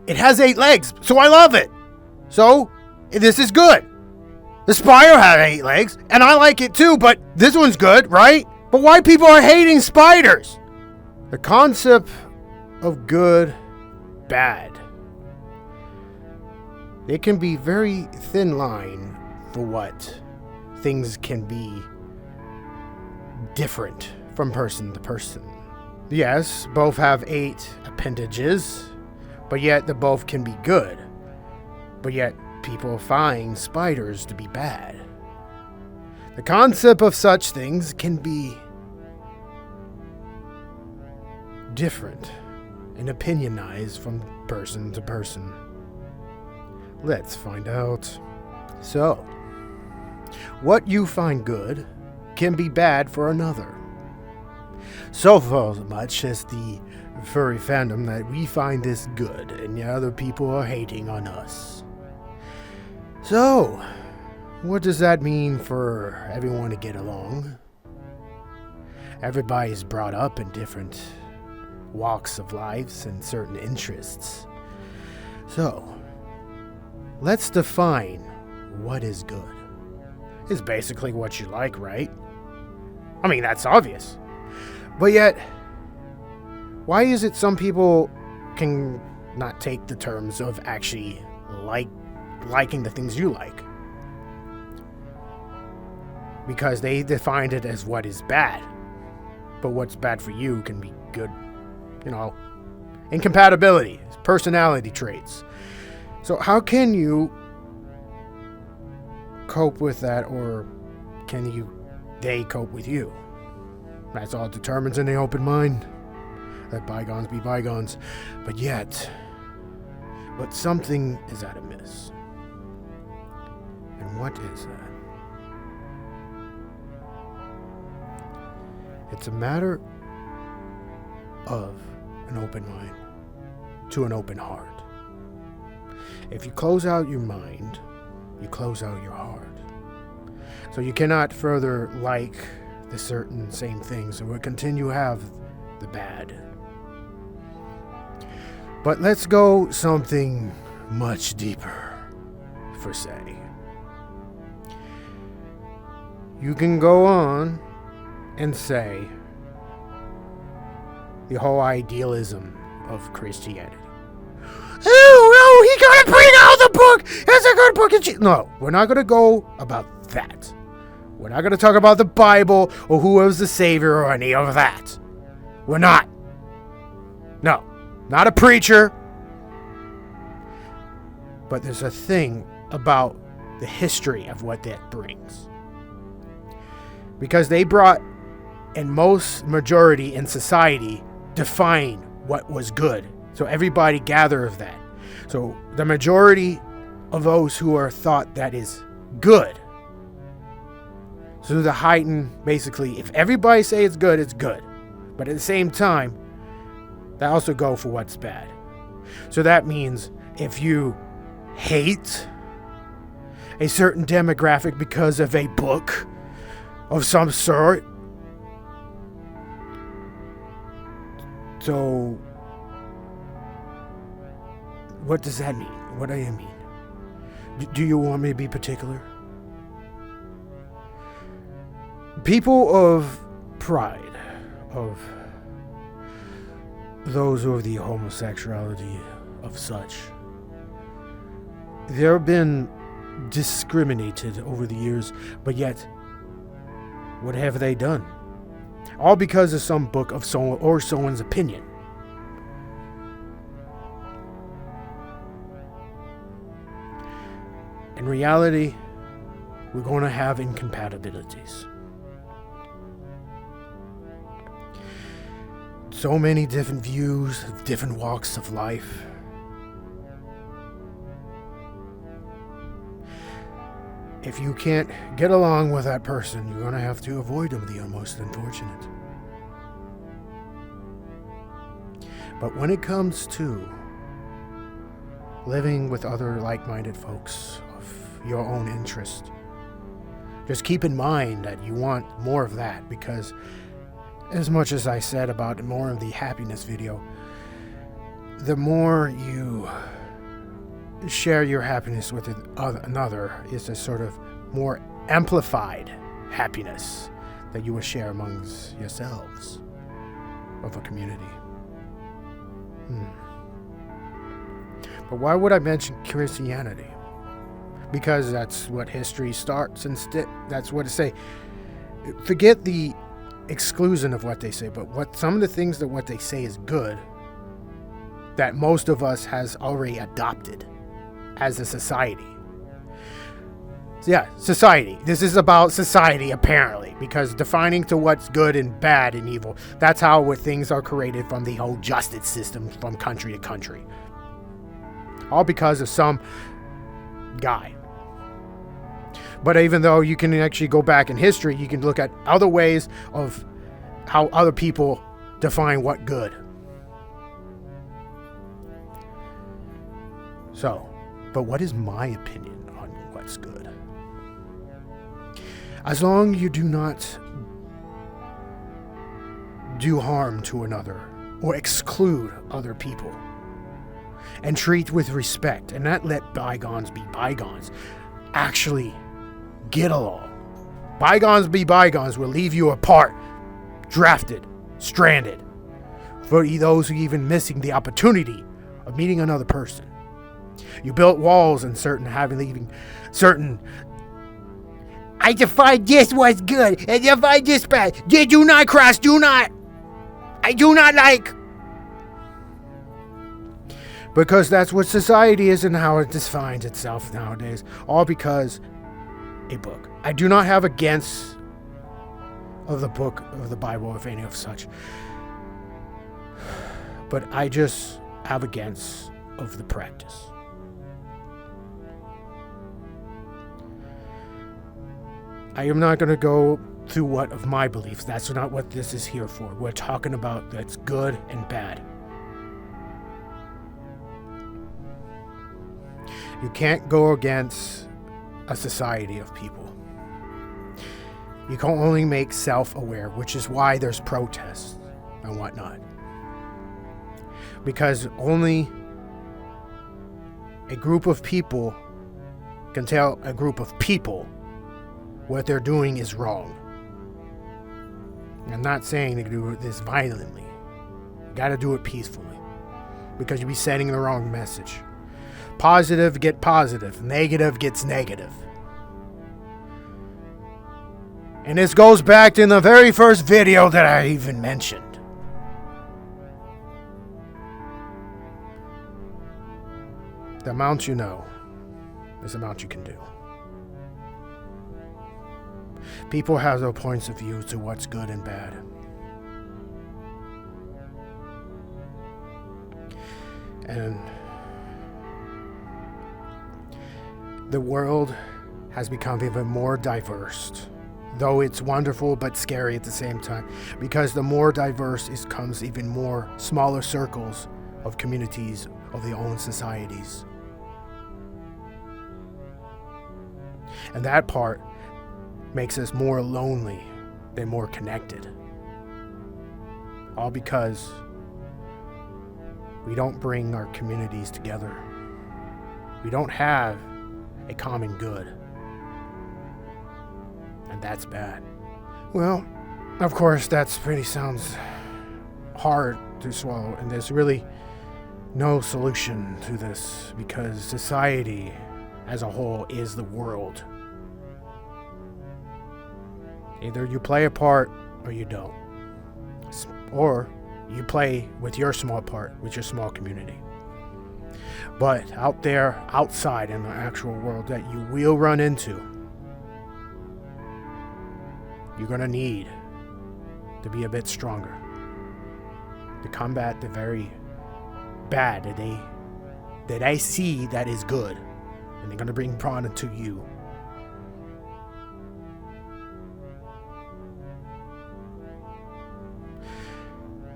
it has 8 legs, so I love it. So, this is good. The spider had 8 legs, and I like it too, but this one's good, right? But why people are hating spiders? The concept of good, bad. It can be very thin line for what things can be different from person to person. Yes, both have 8 appendages, but yet they both can be good. But yet people find spiders to be bad. The concept of such things can be different and opinionized from person to person. Let's find out. So, what you find good can be bad for another. So much as the furry fandom that we find this good and the other people are hating on us. So, what does that mean for everyone to get along? Everybody's brought up in different walks of lives and certain interests. So, let's define what is good. It's basically what you like, right? I mean, that's obvious. But yet, why is it some people can not take the terms of actually liking the things you like? Because they defined it as what is bad. But what's bad for you can be good, Incompatibility, personality traits. So how can you cope with that, or they cope with you? That's all determines in the open mind. Let bygones be bygones. But something is at amiss. And what is that? It's a matter of an open mind to an open heart. If you close out your mind, you close out your heart. So you cannot further like the certain same things, and will continue to have the bad. But let's go something much deeper, for say. You can go on and say the whole idealism of Christianity. Oh, he gotta bring out the book! It's a good book! No, we're not gonna go about that. We're not gonna talk about the Bible or who was the Savior or any of that. We're not. No, not a preacher. But there's a thing about the history of what that brings. Because they brought, and most majority in society, define what was good. So everybody gather of that. So the majority of those who are thought that is good. So the heighten, basically, if everybody say it's good, it's good. But at the same time, they also go for what's bad. So that means if you hate a certain demographic because of a book of some sort, so what does that mean? What do you mean? Do you want me to be particular? People of pride, of those who have the homosexuality of such, they've been discriminated over the years, but yet, what have they done? All because of some book of someone or someone's opinion. In reality, we're going to have incompatibilities. So many different views, different walks of life. If you can't get along with that person, you're going to have to avoid them, the most unfortunate. But when it comes to living with other like-minded folks of your own interest, just keep in mind that you want more of that, because as much as I said about more of the happiness video, the more you share your happiness with another is a sort of more amplified happiness that you will share amongst yourselves of a community. But why would I mention Christianity? Because that's what history starts, and that's what it say. Forget the exclusion of what they say, but what some of the things that what they say is good, that most of us has already adopted as a society. Yeah, society. This is about society, apparently, because defining to what's good and bad and evil, that's how things are created from the whole justice system from country to country. All because of some guy. But even though you can actually go back in history, you can look at other ways of how other people define what good. So, but what is my opinion on what's good? As long as you do not do harm to another or exclude other people and treat with respect and not let bygones be bygones, actually get along. Bygones be bygones will leave you apart, drafted, stranded, for those who even missing the opportunity of meeting another person. You built walls and leaving certain. I define this was good and define this bad. Do not cross. I do not like. Because that's what society is and how it defines itself nowadays. All because a book. I do not have against of the book of the Bible, if any of such. But I just have against of the practice. I am not going to go through what of my beliefs. That's not what this is here for. We're talking about that's good and bad. You can't go against a society of people. You can only make self-aware, which is why there's protests and whatnot. Because only a group of people can tell a group of people what they're doing is wrong. I'm not saying to do this violently. You gotta do it peacefully. Because you'll be sending the wrong message. Positive get positive. Negative gets negative. And this goes back to the very first video that I even mentioned. The amount you know is the amount you can do. People have their points of view to what's good and bad. And the world has become even more diverse, though it's wonderful but scary at the same time, because the more diverse it comes, even more smaller circles of communities of their own societies. And that part makes us more lonely than more connected. All because we don't bring our communities together. We don't have a common good. And that's bad. Well, of course, that's pretty sounds hard to swallow, and there's really no solution to this because society as a whole is the world. Either you play a part or you don't. Or you play with your small part, with your small community. But out there, outside in the actual world that you will run into, you're going to need to be a bit stronger to combat the very bad that they see that is good, and they're going to bring prana to you.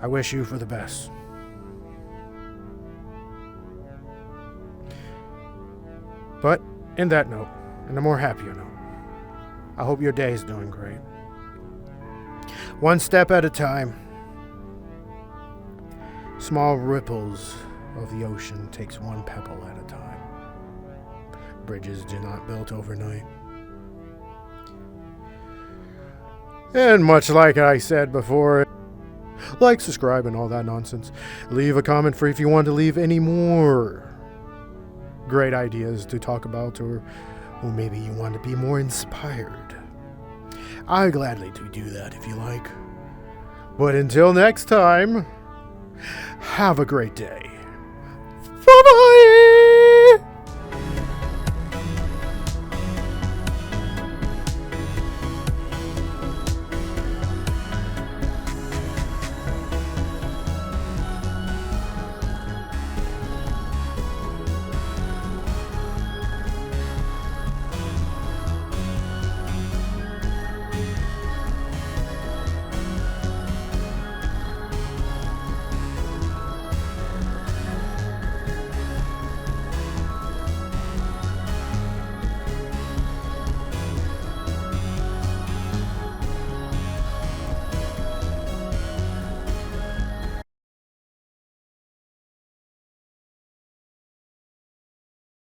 I wish you for the best. But in that note, and a more happier note, I hope your day is doing great. One step at a time. Small ripples of the ocean takes one pebble at a time. Bridges do not built overnight. And much like I said before, like, subscribe, and all that nonsense. Leave a comment for if you want to leave any more great ideas to talk about, or maybe you want to be more inspired. I'll gladly do that if you like. But until next time, have a great day.